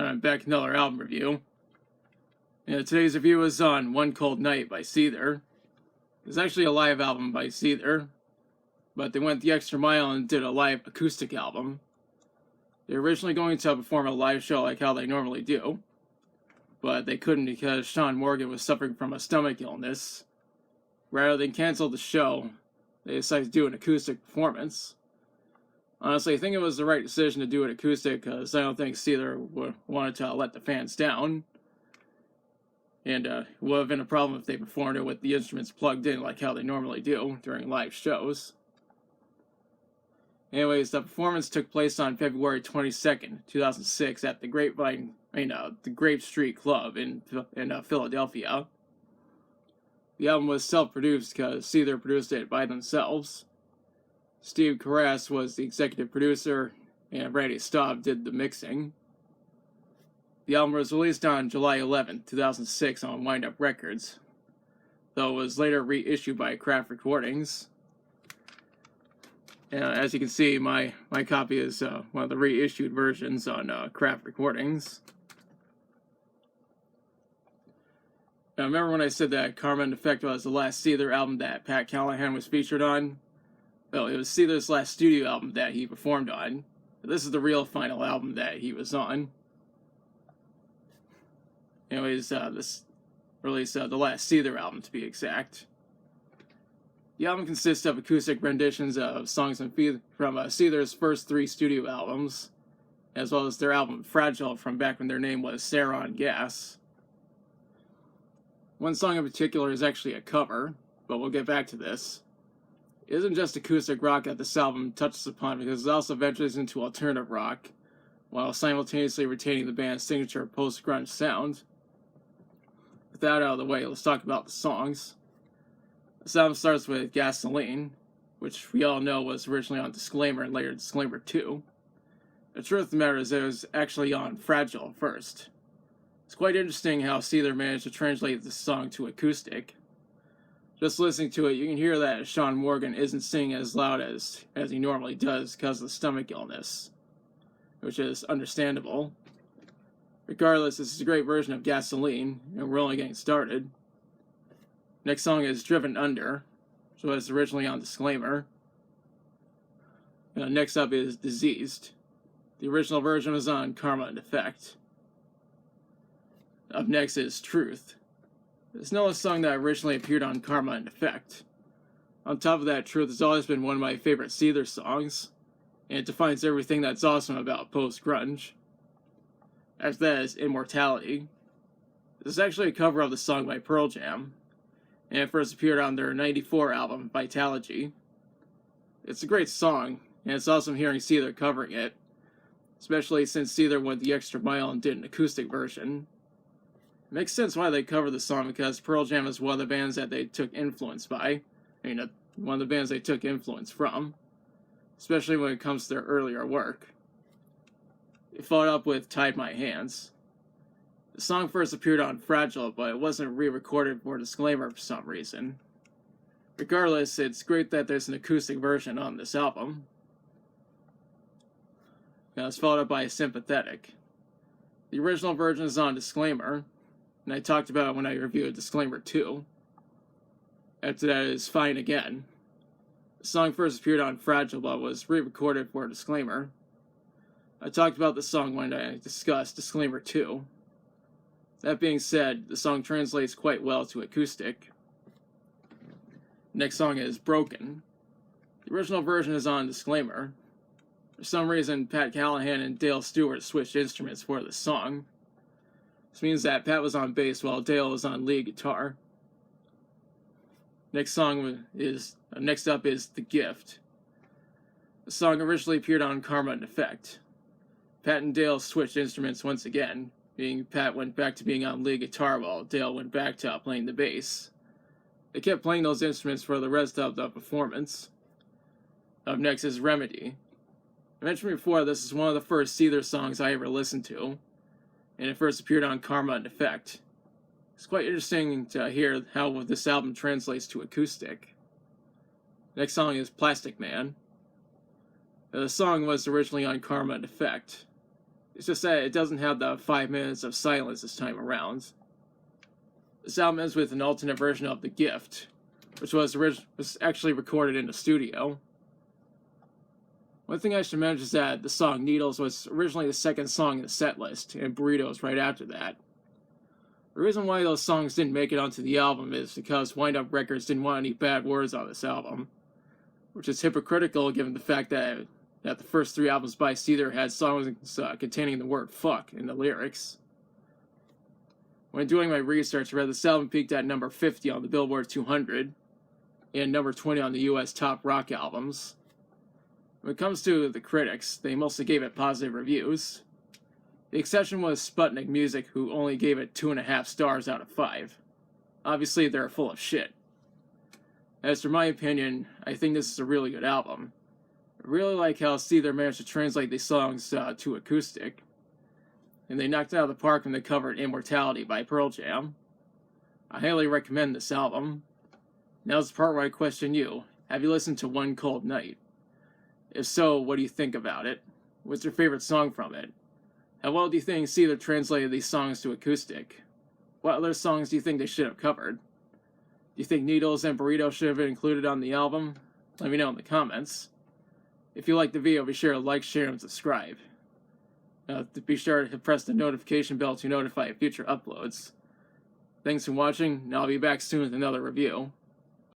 and I'm back with another album review. And today's review is on One Cold Night by Seether. It's actually a live album by Seether, but they went the extra mile and did a live acoustic album. They were originally going to perform a live show like how they normally do, but they couldn't because Sean Morgan was suffering from a stomach illness. Rather than cancel the show, they decided to do an acoustic performance. Honestly, I think it was the right decision to do it acoustic because I don't think Seether wanted to let the fans down. And it would have been a problem if they performed it with the instruments plugged in like how they normally do during live shows. Anyways, the performance took place on February 22nd, 2006 at the the Grape Street Club in Philadelphia. The album was self-produced because Seether produced it by themselves. Steve Carras was the executive producer, and Randy Staub did the mixing. The album was released on July 11, 2006 on Wind Up Records, though it was later reissued by Craft Recordings. And as you can see, my copy is one of the reissued versions on Craft Recordings. Now, remember when I said that Karma and Effect was the last Seether album that Pat Callahan was featured on? Well, it was Seether's last studio album that he performed on. This is the real final album that he was on. Anyways, this released the last Seether album, to be exact. The album consists of acoustic renditions of songs from Seether's first 3 studio albums, as well as their album Fragile from back when their name was Saron Gas. One song in particular is actually a cover, but we'll get back to this. It isn't just acoustic rock that this album touches upon, because it also ventures into alternative rock, while simultaneously retaining the band's signature post-grunge sound. With that out of the way, let's talk about the songs. This album starts with Gasoline, which we all know was originally on Disclaimer and later Disclaimer 2. The truth of the matter is it was actually on Fragile first. It's quite interesting how Seether managed to translate this song to acoustic. Just listening to it, you can hear that Sean Morgan isn't singing as loud as he normally does because of the stomach illness, which is understandable. Regardless, this is a great version of Gasoline, and we're only getting started. Next song is Driven Under, which was originally on Disclaimer. Next up is Diseased. The original version was on Karma and Effect. Up next is Truth. It's another song that originally appeared on Karma and Effect. On top of that, Truth has always been one of my favorite Seether songs, and it defines everything that's awesome about post-grunge. After that is Immortality. This is actually a cover of the song by Pearl Jam, and it first appeared on their '94 album, Vitalogy. It's a great song, and it's awesome hearing Seether covering it, especially since Seether went the extra mile and did an acoustic version. It makes sense why they cover the song, because Pearl Jam is one of the bands that they took influence by. One of the bands they took influence from, especially when it comes to their earlier work. It followed up with Tied My Hands. The song first appeared on Fragile, but it wasn't re-recorded for Disclaimer for some reason. Regardless, it's great that there's an acoustic version on this album. Now it's followed up by Sympathetic. The original version is on Disclaimer, and I talked about it when I reviewed Disclaimer 2. After that is Fine Again. The song first appeared on Fragile, but was re-recorded for Disclaimer. I talked about the song when I discussed Disclaimer 2. That being said, the song translates quite well to acoustic. Next song is Broken. The original version is on Disclaimer. For some reason, Pat Callahan and Dale Stewart switched instruments for this song. This means that Pat was on bass while Dale was on lead guitar. Next up is The Gift. The song originally appeared on Karma and Effect. Pat and Dale switched instruments once again, being Pat went back to being on lead guitar while Dale went back to playing the bass. They kept playing those instruments for the rest of the performance. Up next is Remedy. I mentioned before, this is one of the first Seether songs I ever listened to, and it first appeared on Karma and Effect. It's quite interesting to hear how this album translates to acoustic. Next song is Plastic Man. The song was originally on Karma and Effect. It's just that it doesn't have the 5 minutes of silence this time around. This album ends with an alternate version of The Gift, which was actually recorded in the studio. One thing I should mention is that the song Needles was originally the second song in the set list, and Burritos right after that. The reason why those songs didn't make it onto the album is because Wind Up Records didn't want any bad words on this album, which is hypocritical given the fact that the first 3 albums by Seether had songs containing the word fuck in the lyrics. When doing my research, I read this album peaked at number 50 on the Billboard 200 and number 20 on the US top rock albums. When it comes to the critics, they mostly gave it positive reviews. The exception was Sputnik Music, who only gave it 2.5 stars out of 5. Obviously, they're full of shit. As for my opinion, I think this is a really good album. I really like how Seether managed to translate these songs to acoustic, and they knocked it out of the park when they covered Immortality by Pearl Jam. I highly recommend this album. Now's the part where I question you. Have you listened to One Cold Night? If so, what do you think about it? What's your favorite song from it? How well do you think Seether translated these songs to acoustic? What other songs do you think they should have covered? Do you think Needles and Burrito should have been included on the album? Let me know in the comments. If you liked the video, be sure to like, share, and subscribe. Be sure to press the notification bell to notify future uploads. Thanks for watching, and I'll be back soon with another review.